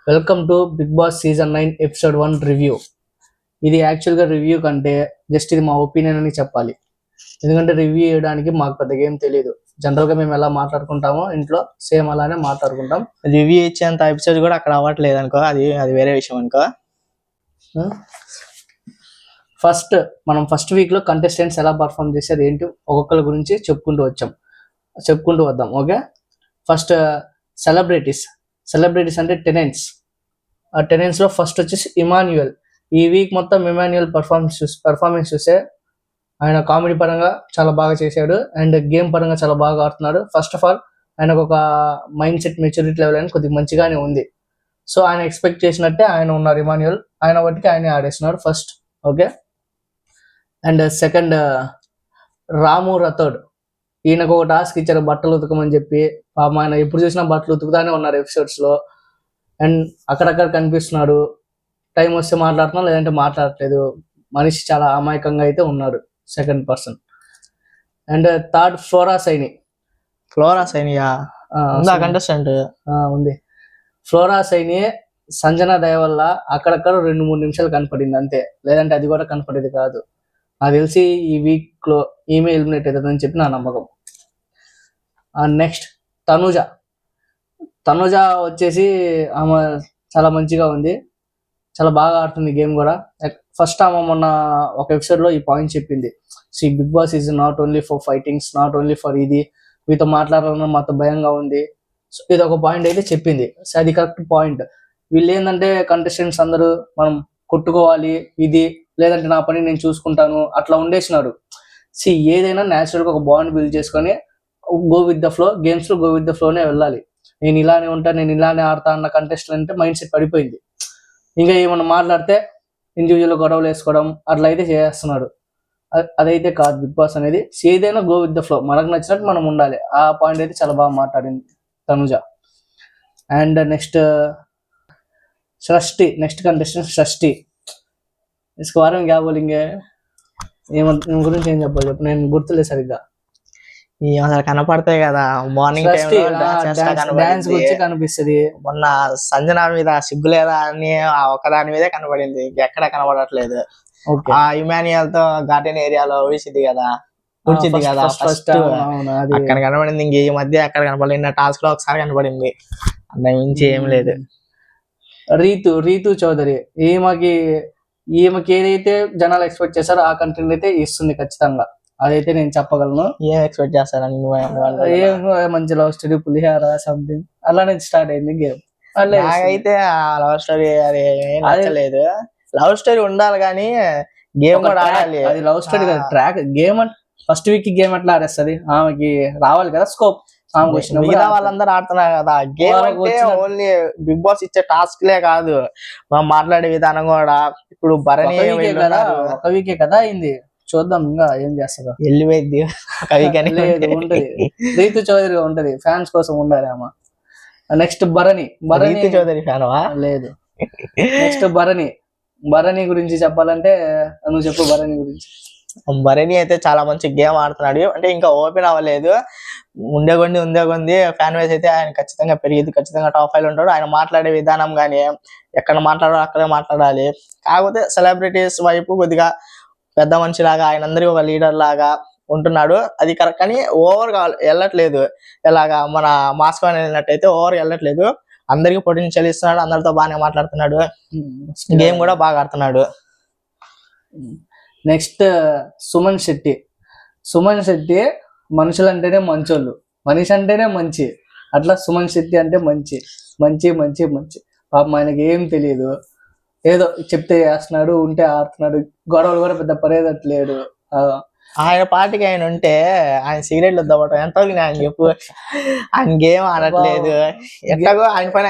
Welcome to Bigg Boss season 9 episode 1 review. ఇది యాక్చువల్గా review కంటే జస్ట్ ఇది మా ఒపీనియన్ అని చెప్పాలి. ఎందుకంటే రివ్యూ చేయడానికి మాకు పెద్దగా ఏం తెలియదు. జనరల్గా మేము ఎలా మాట్లాడుకుంటామో ఇంట్లో సేమ్ అలానే మాట్లాడుకుంటాం. రివ్యూ ఇచ్చేంత ఎపిసోడ్ కూడా అక్కడ అవ్వట్లేదు అనుకో, అది వేరే విషయం అనుకో. ఫస్ట్ వీక్లో కంటెస్టెంట్స్ ఎలా పర్ఫామ్ చేశారు ఏంటి ఒక్కొక్కరి గురించి చెప్పుకుంటూ వద్దాం. ఓకే, ఫస్ట్ సెలబ్రిటీస్ అంటే టెనెంట్స్. ఆ టెనెంట్స్లో ఫస్ట్ వచ్చేసి ఇమాన్యుయల్. ఈ వీక్ మొత్తం ఇమాన్యుయల్ పర్ఫార్మెన్స్ చూస్తే ఆయన కామెడీ పరంగా చాలా బాగా చేశాడు అండ్ గేమ్ పరంగా చాలా బాగా ఆడుతున్నాడు. ఫస్ట్ ఆఫ్ ఆల్ ఆయనకు ఒక మైండ్ సెట్ మెచ్యూరిటీ లెవెల్ అని కొద్దిగా మంచిగానే ఉంది. సో ఆయన ఎక్స్పెక్ట్ చేసినట్టే ఆయన ఉన్నారు ఇమాన్యుయల్. ఆయన బట్టికి ఆయనే ఆడేస్తున్నాడు ఫస్ట్. ఓకే, అండ్ సెకండ్ రాము రథోడ్. ఈయనకు ఒక టాస్క్ ఇచ్చారు బట్టలు ఉతకమని చెప్పి. పాపం ఆయన ఎప్పుడు చూసినా బట్టలు ఉతుకుతానే ఉన్నారు ఎపిసోడ్స్లో. అండ్ అక్కడక్కడ కనిపిస్తున్నాడు. టైం వస్తే మాట్లాడుతున్నాడు, లేదంటే మాట్లాడట్లేదు. మనిషి చాలా అమాయకంగా అయితే ఉన్నాడు second person. And third flora Saini contestant ఉంది. ఫ్లోరా సైని సంజన దయ వల్ల అక్కడక్కడ 2-3 నిమిషాలు కనపడింది అంతే, లేదంటే అది కూడా కనపడేది కాదు. నాకు తెలిసి ఈ వీక్లో ఈమె ఎలిమినేట్ అవుతుందని చెప్పి నా నమ్మకం. నెక్స్ట్ తనుజ వచ్చేసి ఆమె చాలా మంచిగా ఉంది, చాలా బాగా ఆడుతుంది గేమ్ కూడా. ఫస్ట్ ఆమె మొన్న ఒక ఎపిసోడ్లో ఈ పాయింట్ చెప్పింది, Bigg Boss is not only for fightings, not only for ఇది, మీతో మాట్లాడాలన్నా మాతో భయంగా ఉంది. సో ఇది ఒక పాయింట్ అయితే చెప్పింది. సో అది కరెక్ట్ పాయింట్. వీళ్ళు ఏంటంటే కంటెస్టెంట్స్ అందరూ మనం కొట్టుకోవాలి ఇది, లేదంటే నా పని నేను చూసుకుంటాను అట్లా ఉండేసినారు. ఏదైనా న్యాచురల్గా ఒక బాండ్ బిల్డ్ చేసుకొని గో విత్ ద ఫ్లో, గేమ్స్లో గో విత్ ద ఫ్లోనే వెళ్ళాలి. నేను ఇలానే ఉంటా, నేను ఇలానే ఆడతా అన్న కంటెస్టెంట్ అంటే మైండ్ సెట్ పడిపోయింది. ఇంకా ఏమన్నా మాట్లాడితే ఇండివిజువల్ గొడవలు వేసుకోవడం అట్లా అయితే చేస్తున్నాడు. అదైతే కాదు బిగ్ బాస్ అనేది. ఏదైనా గో విత్ ద ఫ్లో, మనకు నచ్చినట్టు మనం ఉండాలి. ఆ పాయింట్ అయితే చాలా బాగా మాట్లాడింది తనుజ. అండ్ నెక్స్ట్ కంటెస్టెంట్ షష్టి. इसके बारे में क्या बोलेंगे? గురించి ఏం చెప్పాలి చెప్పు, నేను గుర్తులేదు సరిగ్గా. కనపడతాయి కదా మార్నింగ్ డాన్స్ గురించి కనిపిస్తుంది. మొన్న సంజన మీద సిగ్గు లేదా అని ఒకదాని మీదే కనపడింది, ఎక్కడ కనపడట్లేదు. ఆ ఇమాన్యుయల్ తో గార్డెన్ ఏరియాలో ఉడిచింది కదా ఫస్ట్ అక్కడ కనపడింది. ఇంక ఈ మధ్య ఎక్కడ కనపడలేదు. టాస్క్ లో ఒకసారి కనపడింది, అంత మించి ఏం లేదు. రీతు చౌదరి. ఈమెకి ఏదైతే జనాలు ఎక్స్పెక్ట్ చేస్తారో ఆ కంటెంట్ అయితే ఇస్తుంది ఖచ్చితంగా, అదైతే నేను చెప్పగలను. ఏం ఎక్స్పెక్ట్ చేస్తారని మంచి లవ్ స్టోరీ, పులిహార సంథింగ్ అలానే స్టార్ట్ అయింది గేమ్. అయితే లవ్ స్టోరీ అది లేదు. లవ్ స్టోరీ ఉండాలి కానీ గేమ్ కూడా ఆడాలి. అది లవ్ స్టోరీ కదా, ట్రాక్ గేమ్. అంటే ఫస్ట్ వీక్ గేమ్ ఎట్లా ఆడేస్తుంది, ఆమెకి రావాలి కదా స్కోప్. మిగతా వాళ్ళందరూ ఆడుతున్నారు కదా గేమ్. అంటే ఓన్లీ బిగ్ బాస్ ఇచ్చే టాస్క్లే కాదు, మనం మాట్లాడే విధానం కూడా. ఇప్పుడు భరణి ఒక వీకే కదా అయింది, చూద్దాం ఇంకా ఏం చేస్తుందో. వెళ్ళిపోయింది లేదు, ఉంటది. రీతు చౌదరి ఉంటది, ఫ్యాన్స్ కోసం ఉండాలి ఆమె. నెక్స్ట్ భరణి చౌదరి ఫ్యాన్ లేదు. నెక్స్ట్ భరణి గురించి చెప్పాలంటే నువ్వు చెప్పు. భరణి అయితే చాలా మంచి గేమ్ ఆడుతున్నాడు. అంటే ఇంకా ఓపెన్ అవ్వలేదు, ఉండే కొంది ఫ్యాన్ బేస్ అయితే ఆయన ఖచ్చితంగా పెరిగింది. ఖచ్చితంగా టాప్ 5 ఉంటాడు. ఆయన మాట్లాడే విధానం కానీ ఎక్కడ మాట్లాడాలో అక్కడే మాట్లాడాలి. కాకపోతే సెలబ్రిటీస్ వైపు కొద్దిగా పెద్ద మనిషి లాగా, ఆయన అందరికీ ఒక లీడర్ లాగా ఉంటున్నాడు. అది కరెక్ట్, కానీ ఓవర్ వెళ్ళట్లేదు. ఎలాగా మన మాస్కో వెళ్ళినట్టయితే ఓవర్ వెళ్ళట్లేదు. అందరికి పొటెన్షియల్ ఇస్తున్నాడు, అందరితో బాగానే మాట్లాడుతున్నాడు, గేమ్ కూడా బాగా ఆడుతున్నాడు. నెక్స్ట్ సుమన్ శెట్టి. మనుషులంటేనే మంచోళ్ళు, మనిషి అంటేనే మంచి. అట్లా సుమన్ శెట్టి అంటే మంచి. పాపం ఆయనకి ఏం తెలియదు, ఏదో చెప్తే చేస్తున్నాడు, ఉంటే ఆడుతున్నాడు. గొడవలు కూడా పెద్ద పడేదట్లేడు. ఆయన పార్టీకి ఆయన ఉంటే ఆయన సిగరెట్లు వద్దవటం ఎంత ఆయన చెప్పు. ఆయన గేమ్ ఆడట్లేదు, ఎట్లాగో ఆయన పని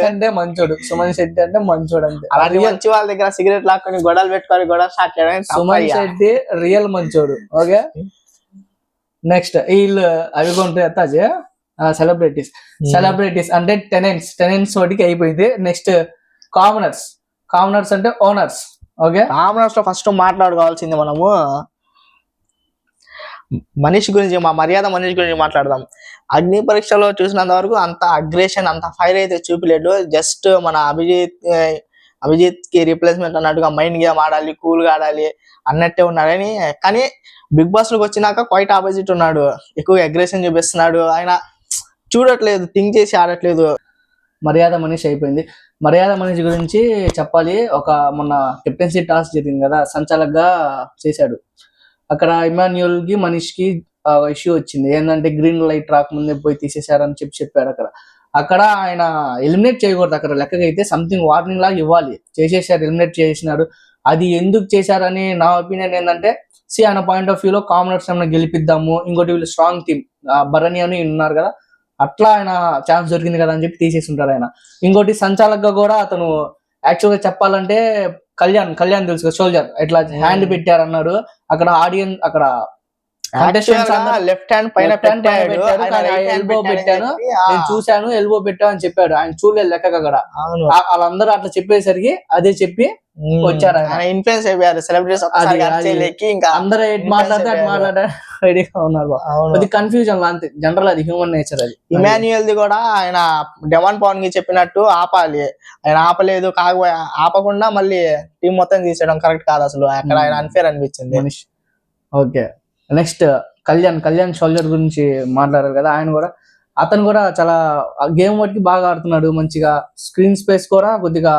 అంటే మంచోడు. సుమన్ శెట్టి అంటే మంచోడు అంతే. అలాంటి మంచి వాళ్ళ దగ్గర సిగరెట్ లాక్కొని గొడవలు పెట్టుకొని గొడవ స్టార్ట్ చేయడం. సుమన్ శెట్టి రియల్ మంచోడు. ఓకే, నెక్స్ట్ వీళ్ళు అవి కొంటే సెలబ్రిటీస్ అంటే టెనెంట్స్ వాటికి అయిపోయింది. నెక్స్ట్ కామనర్స్ అంటే ఓనర్స్. ఓకే, కామనర్స్ లో ఫస్ట్ మాట్లాడుకోవాల్సింది మనము మనీష్ గురించి మర్యాద మనీష్ గురించి మాట్లాడదాం. అగ్ని పరీక్షలో చూసినంత వరకు అంత అగ్రెషన్ అంత ఫైర్ అయితే చూపిలేడు. జస్ట్ మన అభిజిత్ కి రీప్లేస్మెంట్ అన్నట్టుగా మైండ్ గేమ్ ఆడాలి, కూల్ గా ఆడాలి అన్నట్టే ఉన్నాడని. కానీ బిగ్ బాస్ లోకి వచ్చినాక క్వైట్ ఆపోజిట్ ఉన్నాడు. ఎక్కువ అగ్రెషన్ చూపిస్తున్నాడు. ఆయన చూడట్లేదు, థింక్ చేసి ఆడట్లేదు. మర్యాద మనిషి అయిపోయింది. మర్యాద మనిషి గురించి చెప్పాలి. మొన్న కెప్టెన్సీ టాస్క్ జరిగింది కదా, సంచాలకుగా చేశాడు. అక్కడ ఇమాన్యుయల్ కి మనీష్కి ఇష్యూ వచ్చింది. ఏంటంటే గ్రీన్ లైట్ రాకముందే పోయి తీసేశారని చెప్పాడు. అక్కడ ఆయన ఎలిమినేట్ చేయకూడదు. అక్కడ లెక్కకైతే సంథింగ్ వార్నింగ్ లాగా ఇవ్వాలి. చేసేసారు, ఎలిమినేట్ చేసినాడు. అది ఎందుకు చేశారని నా ఒపీనియన్ ఏంటంటే, ఆయన పాయింట్ ఆఫ్ వ్యూలో కామనర్స్ ఏమైనా గెలిపిద్దాము, ఇంకోటి వీళ్ళు స్ట్రాంగ్ టీమ్ భరణి అని ఉన్నారు కదా, అట్లా ఆయన ఛాన్స్ దొరికింది కదా అని చెప్పి తీసేసి ఉంటారు ఆయన. ఇంకోటి సంచాలకుగా కూడా అతను యాక్చువల్ గా చెప్పాలంటే కళ్యాణ్ తెలుసు కదా, సోల్జర్ ఇట్లా హ్యాండ్ పెట్టారన్నాడు. అక్కడ ఆడియన్స్ అక్కడ లెఫ్ట్ హ్యాండ్ పైన ఎల్బో పెట్టాను, నేను చూశాను ఎల్బో పెట్టాను అని చెప్పాడు. ఆయన చూడలేదు లెక్క అక్కడ. వాళ్ళందరూ అట్లా చెప్పేసరికి అదే చెప్పి వచ్చారు. ఇన్ఫ్లుయెన్స్ అయిపోయారు సెలబ్రిటీస్. అందరూ మాట్లాడితే అటు మాట్లాడే రెడీగా ఉన్నారు. అది కన్ఫ్యూజన్ అంతే, జనరల్ అది హ్యూమన్ నేచర్. అది ఇమాన్యుయల్ ది కూడా ఆయన డెమాన్ పవన్ కి చెప్పినట్టు ఆపాలి, ఆయన ఆపలేదు. ఆపకుండా మళ్ళీ టీం మొత్తం తీసేయడం కరెక్ట్ కాదు అసలు. అక్కడ ఆయన అన్ఫేర్ అనిపించింది. ఓకే, నెక్స్ట్ కళ్యాణ్ సోల్జర్ గురించి మాట్లాడారు కదా. అతను కూడా చాలా గేమ్ వాటికి బాగా ఆడుతున్నాడు. మంచిగా స్క్రీన్ స్పేస్ కూడా కొద్దిగా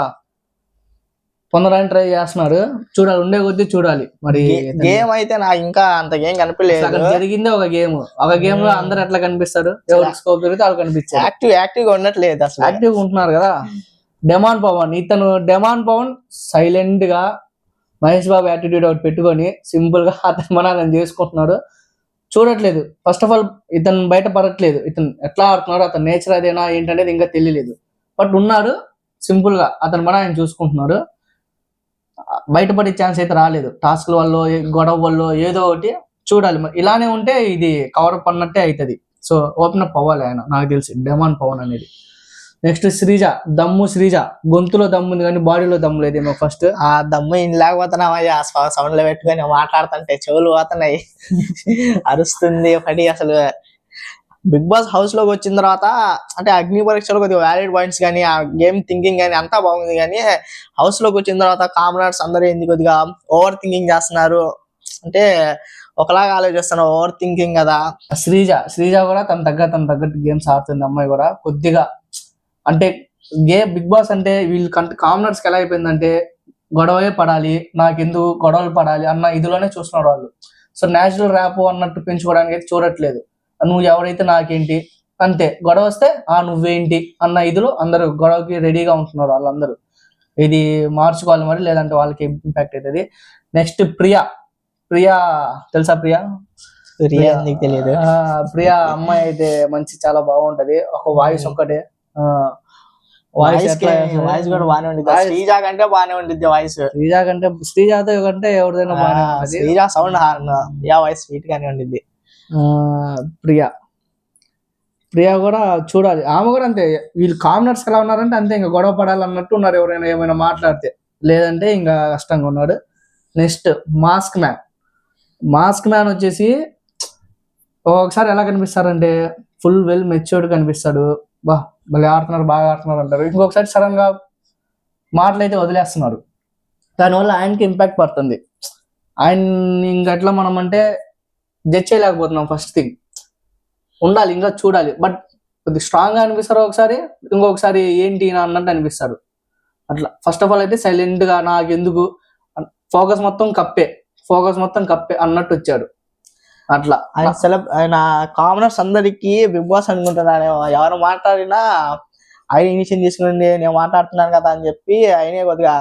పొందడానికి ట్రై చేస్తున్నారు. చూడాలి, ఉండే కొద్ది చూడాలి. మరి గేమ్ అయితే నాకు ఇంకా అంత గేమ్ కనిపించలేదు. జరిగిందే ఒక గేమ్ లో అందరు ఎట్లా కనిపిస్తారు, ఎవరికి స్కోప్ దొరికితే వాళ్ళు కనిపించారు. యాక్టివ్ గా ఉండట్లేదు అసలు. యాక్టివ్ గా ఉంటున్నారు కదా. డెమాన్ పవన్ సైలెంట్ గా మహేష్ బాబు యాటిట్యూడ్ ఒకటి పెట్టుకొని సింపుల్ గా అతను మనం చేసుకుంటున్నాడు. చూడట్లేదు. ఫస్ట్ ఆఫ్ ఆల్ ఇతను బయట పడట్లేదు. ఇతను ఎట్లా ఆడుతున్నాడు, అతని నేచర్ అదేనా ఏంటనేది ఇంకా తెలియలేదు. బట్ ఉన్నాడు సింపుల్ గా, అతను ఆయన చూసుకుంటున్నాడు. బయటపడే ఛాన్స్ అయితే రాలేదు. టాస్క్ వల్ల, గొడవ వల్ల, ఏదో ఒకటి చూడాలి. మరి ఇలానే ఉంటే ఇది కవరప్ అన్నట్టే అవుతుంది. సో ఓపెన్ అప్ అవ్వాలి ఆయన, నాకు తెలిసి డెమాన్ పవన్ అనేది. నెక్స్ట్ శ్రీజ గొంతులో దమ్ము ఉంది కానీ బాడీలో దమ్ము లేదేమో. ఫస్ట్ ఆ దమ్ము లేకపోతున్నామయ్యా, సౌండ్ లో పెట్టుకొని మాట్లాడుతుంటే చెవులు పోతున్నాయి, అరుస్తుంది పడి. అసలు బిగ్ బాస్ హౌస్ లోకి వచ్చిన తర్వాత అంటే అగ్ని పరీక్షలో కొద్దిగా వ్యాలిడ్ పాయింట్స్ కానీ, ఆ గేమ్ థింకింగ్ కానీ అంతా బాగుంది. కానీ హౌస్ లోకి వచ్చిన తర్వాత కామనర్స్ అందరూ ఏంది కొద్దిగా ఓవర్ థింకింగ్ చేస్తున్నారు. అంటే ఒకలాగా ఆలోచిస్తున్నారు, ఓవర్ థింకింగ్ కదా. శ్రీజ కూడా తన తగ్గట్టు గేమ్స్ ఆడుతుంది. అమ్మాయి కూడా కొద్దిగా అంటే బిగ్ బాస్ అంటే వీళ్ళు కామనర్స్ కి ఎలా అయిపోయిందంటే, గొడవే పడాలి, నాకెందుకు గొడవలు పడాలి అన్న ఇదిలోనే చూస్తున్నాడు వాళ్ళు. సో నేచురల్ ర్యాప్ అన్నట్టు పెంచుకోవడానికి అయితే చూడట్లేదు. నువ్వు ఎవరైతే నాకేంటి అంతే, గొడవ వస్తే నువ్వేంటి అన్న ఇదిలో అందరూ గొడవకి రెడీగా ఉంటున్నారు వాళ్ళందరూ. ఇది మార్చుకోవాలి మరి, లేదంటే వాళ్ళకి ఇంపాక్ట్ అవుతుంది. నెక్స్ట్ ప్రియా తెలుసా? తెలియదు. ప్రియా అమ్మాయి అయితే చాలా బాగుంటది. ఒక వాయిస్ ఒక్కటే, వాయిస్ కూడా బాగానే ఉండిద్ది. శ్రీజ కంటే బాగానే ఉండిద్ది వాయిస్. శ్రీజాతో కంటే ఎవరిదైనా బాగానే ఉంటది. శ్రీజ సౌండ్ వాయిస్ స్వీట్ గానే ఉండిద్ది. ప్రియా కూడా చూడాలి. ఆమె కూడా అంతే. వీళ్ళు కామనర్స్ ఎలా ఉన్నారంటే అంతే, ఇంకా గొడవ పడాలన్నట్టు ఉన్నారు. ఎవరైనా ఏమైనా మాట్లాడితే, లేదంటే ఇంకా కష్టంగా ఉన్నాడు. నెక్స్ట్ మాస్క్ మ్యాన్ వచ్చేసి ఒకసారి ఎలా కనిపిస్తారంటే ఫుల్ వెల్ మెచ్యూర్డ్ కనిపిస్తాడు. భలే ఆడుతున్నారు, బాగా ఆడుతున్నారు అంటారు. ఇంకొకసారి సడన్ గా మాటలైతే వదిలేస్తున్నారు. దానివల్ల ఆయనకి ఇంపాక్ట్ పడుతుంది. ఆయన ఇంకట్లా మనం అంటే జడ్జ్ చేయలేకపోతున్నాం. ఫస్ట్ థింగ్ ఉండాలి, ఇంకా చూడాలి. బట్ కొద్దిగా స్ట్రాంగ్ గా అనిపిస్తారు ఒకసారి, ఇంకొకసారి ఏంటి అన్నట్టు అనిపిస్తారు. అట్లా ఫస్ట్ ఆఫ్ ఆల్ అయితే సైలెంట్ గా నాకెందుకు, ఫోకస్ మొత్తం కప్పే అన్నట్టు వచ్చాడు. అట్లా ఆయన కామనర్స్ అందరికి బిగ్ బాస్ అనుకుంటున్నాను. ఎవరు మాట్లాడినా ఆయన ఇనిషియేటివ్ తీసుకుని నేను మాట్లాడుతున్నాను కదా అని చెప్పి ఆయనే కొద్దిగా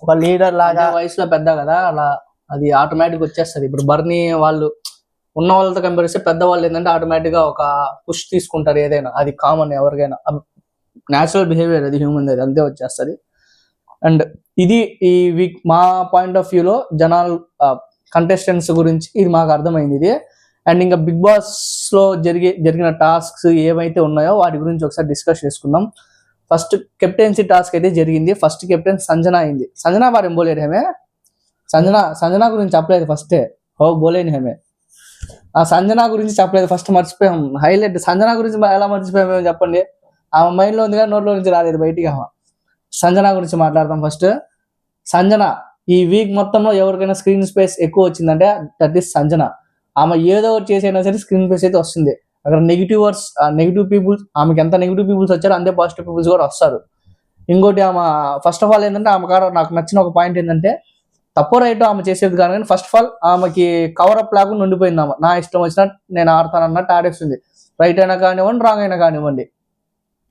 ఒక లీడర్ లాగా, వయసులో పెద్ద కదా, అలా అది ఆటోమేటిక్ వచ్చేస్తుంది. ఇప్పుడు బర్నీ వాళ్ళు ఉన్న వాళ్ళతో కంపేర్ చేస్తే పెద్దవాళ్ళు ఏంటంటే ఆటోమేటిక్ గా ఒక పుష్ తీసుకుంటారు ఏదైనా. అది కామన్, ఎవరికైనా న్యాచురల్ బిహేవియర్, అది హ్యూమన్, అది అంతే వచ్చేస్తుంది. అండ్ ఇది ఈ వీక్ మా పాయింట్ ఆఫ్ వ్యూలో జనాలు కంటెస్టెంట్స్ గురించి ఇది మాకు అర్థమైంది ఇది. అండ్ ఇంకా బిగ్ బాస్ లో జరిగిన టాస్క్స్ ఏవైతే ఉన్నాయో వాటి గురించి ఒకసారి డిస్కస్ చేసుకుందాం. ఫస్ట్ కెప్టెన్సీ టాస్క్ అయితే జరిగింది. ఫస్ట్ కెప్టెన్ సంజన అయింది. సంజన బార్ ఏం బోలేరు హమే, సంజన గురించి చెప్పలేదు ఫస్టే. బోలేని హమే ఆ సంజన గురించి చెప్పలేదు, ఫస్ట్ మర్చిపోయాం. హైలైట్ సంజన గురించి ఎలా మర్చిపోయామో చెప్పండి. ఆమె మైండ్ లో ఉంది కానీ నోట్లో నుంచి రాలేదు బయటికి. ఆమె సంజన గురించి మాట్లాడతాం ఫస్ట్. సంజన ఈ వీక్ మొత్తంలో ఎవరికైనా స్క్రీన్ స్పేస్ ఎక్కువ వచ్చిందంటే దట్ ఈస్ సంజన. ఆమె ఏదో ఒకటి చేసైనా సరే స్క్రీన్ స్పేస్ అయితే వస్తుంది. అక్కడ నెగిటివ్ పీపుల్స్, ఆమెకి ఎంత నెగిటివ్ పీపుల్స్ వచ్చారో అంతే పాజిటివ్ పీపుల్స్ కూడా వస్తారు. ఇంకోటి ఆమె ఫస్ట్ ఆఫ్ ఆల్ ఏంటంటే ఆమె కాడ నాకు నచ్చిన ఒక పాయింట్ ఏంటంటే, తప్పో రైట్ ఆమె చేసేది కానీ ఫస్ట్ ఆఫ్ ఆల్ ఆమెకి కవరప్ లేకుండా ఉండిపోయింది. ఆమె నా ఇష్టం వచ్చినట్టు నేను ఆడతాను అన్నట్టు ఆడేస్తుంది. రైట్ అయినా కానివ్వండి, రాంగ్ అయినా కానివ్వండి,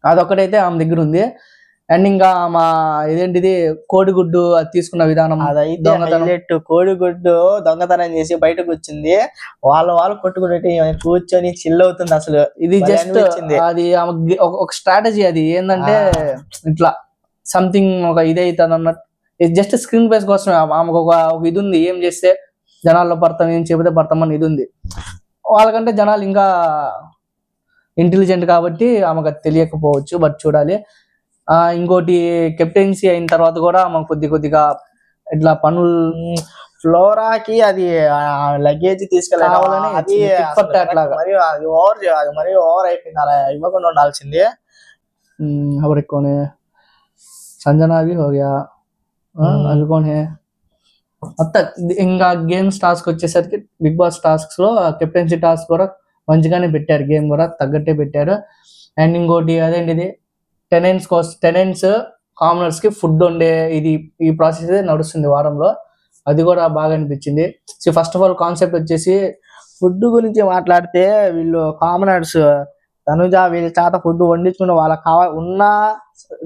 అదొక్కటైతే ఆమె దగ్గర ఉంది. అండ్ ఇంకా మా ఇదేంటిది కోడిగుడ్డు అది తీసుకున్న విధానం, అదైతే హైలైట్. కోడిగుడ్డు దొంగతనం చేసి బయటకు వచ్చింది, వాళ్ళు కొట్టుకుంటే కూర్చొని చిల్ అవుతుంది. అసలు ఇది జస్ట్ అది ఆమె ఒక స్ట్రాటజీ. అది ఏంటంటే ఇట్లా సంథింగ్ ఒక ఇది అవుతుంది అన్నట్టు, ఇది జస్ట్ స్క్రీన్ ప్లేస్ కోసం. ఆమెకు ఒక ఇది ఉంది, ఏం చేస్తే జనాల్లో పడతాం, ఏం చెబితే పడతాం అని ఇది ఉంది. వాళ్ళకంటే జనాలు ఇంకా ఇంటెలిజెంట్ కాబట్టి ఆమెకు అది తెలియకపోవచ్చు, బట్ చూడాలి. ఇంకోటి కెప్టెన్సీ అయిన తర్వాత కూడా ఆమె కొద్దిగా ఇట్లా పనులు, ఫ్లోరాకి అది లగేజ్ తీసుకెళ్ళాలని మరి ఓవర్ అయిపోయింది. అలా ఇవ్వకుండా ఉండాల్సింది. खबर कौन है? संजना भी हो गया. అవి कौन है? అంతా ఇంకా గేమ్స్ టాస్క్ వచ్చేసరికి బిగ్ బాస్ టాస్క్స్ లో కెప్టెన్సీ టాస్క్ కూడా మంచిగానే పెట్టారు, గేమ్ కూడా తగ్గట్టే పెట్టారు. అండ్ ఇంకోటి అదేంటిది టెనెంట్స్ కామనర్స్ కి ఫుడ్ వండే ఇది, ఈ ప్రాసెస్ నడుస్తుంది వారంలో. అది కూడా బాగా అనిపించింది. So first of all concept వచ్చేసి ఫుడ్ గురించి మాట్లాడితే, వీళ్ళు కామనర్స్ తనుజ వీళ్ళ చేత ఫుడ్ వండించుకుని వాళ్ళకి ఉన్న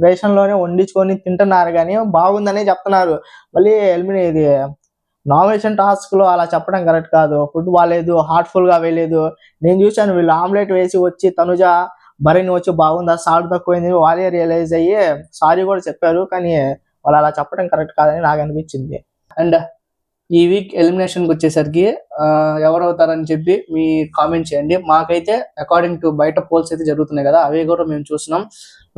రేషన్ లోనే వండించుకొని తింటున్నారు కానీ బాగుందనే చెప్తున్నారు. మళ్ళీ ఇది నామినేషన్ టాస్క్ లో అలా చెప్పడం కరెక్ట్ కాదు. ఫుడ్ బాగాలేదు, హార్ట్ఫుల్ గా వేయలేదు. నేను చూశాను, వీళ్ళు ఆమ్లెట్ వేసి వచ్చి తనుజ భరణి వచ్చి బాగుందా, సాల్ట్ తక్కువైంది, వాళ్ళే రియలైజ్ అయ్యి సారీ కూడా చెప్పారు. కానీ వాళ్ళు అలా చెప్పడం కరెక్ట్ కాదని నాకు అనిపించింది. అండ్ ఈ వీక్ ఎలిమినేషన్కి వచ్చేసరికి ఎవరవుతారని చెప్పి మీ కామెంట్ చేయండి. మాకైతే అకార్డింగ్ టు బయట పోల్స్ అయితే జరుగుతున్నాయి కదా, అవి కూడా మేము చూస్తున్నాం.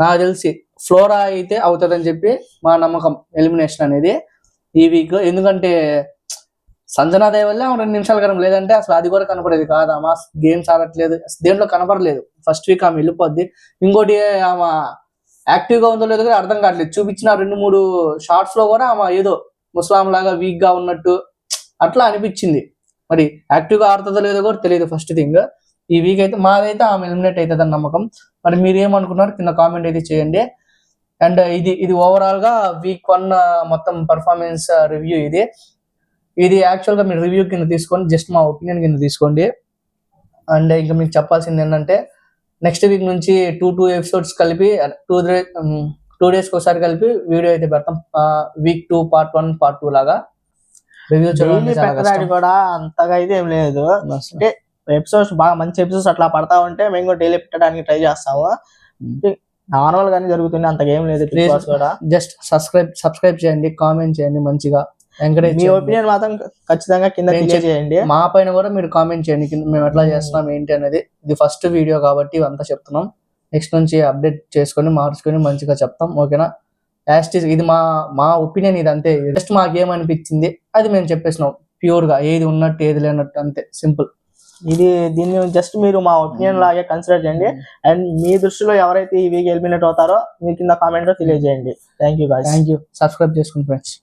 నాకు తెలిసి ఫ్లోరా అయితే అవుతుందని చెప్పి మా నమ్మకం ఎలిమినేషన్ అనేది ఈ వీక్. ఎందుకంటే సంజనా దేవి వల్ల 2 నిమిషాల కరం, లేదంటే అసలు అది కూడా కనపడేది కాదు. ఆమె గేమ్స్ ఆడట్లేదు, దేంట్లో కనపడలేదు. ఫస్ట్ వీక్ ఆమె వెళ్ళిపోద్ది. ఇంకోటి ఆమె యాక్టివ్ గా ఉందో లేదో కూడా అర్థం కావట్లేదు. చూపించిన 2-3 షార్ట్స్ లో కూడా ఆమె ఏదో ముస్లాం లాగా వీక్ గా ఉన్నట్టు అట్లా అనిపించింది. మరి యాక్టివ్ గా ఆడుతుందో లేదో కూడా తెలియదు. ఫస్ట్ థింగ్, ఈ వీక్ అయితే మాదైతే ఆమె ఎలిమినేట్ అవుతుందని నమ్మకం. మరి మీరు ఏమనుకున్నారు కింద కామెంట్ అయితే చేయండి. అండ్ ఇది ఓవరాల్ గా వీక్ 1 మొత్తం పర్ఫార్మెన్స్ రివ్యూ. ఇది యాక్చువల్ గా మీరు రివ్యూ కింద తీసుకోండి, జస్ట్ మా ఒపీనియన్ కింద తీసుకోండి. అండ్ ఇంకా మీకు చెప్పాల్సింది ఏంటంటే, నెక్స్ట్ వీక్ నుంచి 2 ఎపిసోడ్స్ కలిపి 2 days ఒకసారి కలిపి వీడియో అయితే పెడతాం. వీక్ 2 పార్ట్ 1 పార్ట్ 2 లాగా రివ్యూ పెట్టడానికి కూడా అంతగా అయితే ఏం లేదు. అంటే ఎపిసోడ్స్ బాగా మంచి ఎపిసోడ్స్ అట్లా పడతా ఉంటే మేము కూడా డైలీ పెట్టడానికి ట్రై చేస్తాము. నార్మల్ గానే జరుగుతుంది, అంతగా ఏం లేదు. జస్ట్ సబ్స్క్రైబ్ చేయండి, కామెంట్ చేయండి, మంచిగా ఎంకరేజ్. మీ ఒపీనియన్ మాత్రం ఖచ్చితంగా కింద చేయండి. మా పైన కూడా మీరు కామెంట్ చేయండి, మేము ఎట్లా చేస్తున్నాం ఏంటి అనేది. ఇది ఫస్ట్ వీడియో కాబట్టి అంతా చెప్తున్నాం. నెక్స్ట్ నుంచి అప్డేట్ చేసుకొని మార్చుకొని మంచిగా చెప్తాం, ఓకేనా? ఇది మా ఒపీనియన్, ఇది అంతే. జస్ట్ మాకేం అనిపించింది అది మేము చెప్పేసినాం, ప్యూర్ గా ఏది ఉన్నట్టు ఏది లేనట్టు, అంతే సింపుల్. దీన్ని జస్ట్ మీరు మా ఒపీనియన్ లాగే కన్సిడర్ చేయండి. అండ్ మీ దృష్టిలో ఎవరైతే ఈ వీక్ ఎలిమినేట్ అవుతారో మీ కింద కామెంట్ లో తెలియజేయండి. Thank you. సబ్స్క్రైబ్ చేసుకోండి ఫ్రెండ్స్.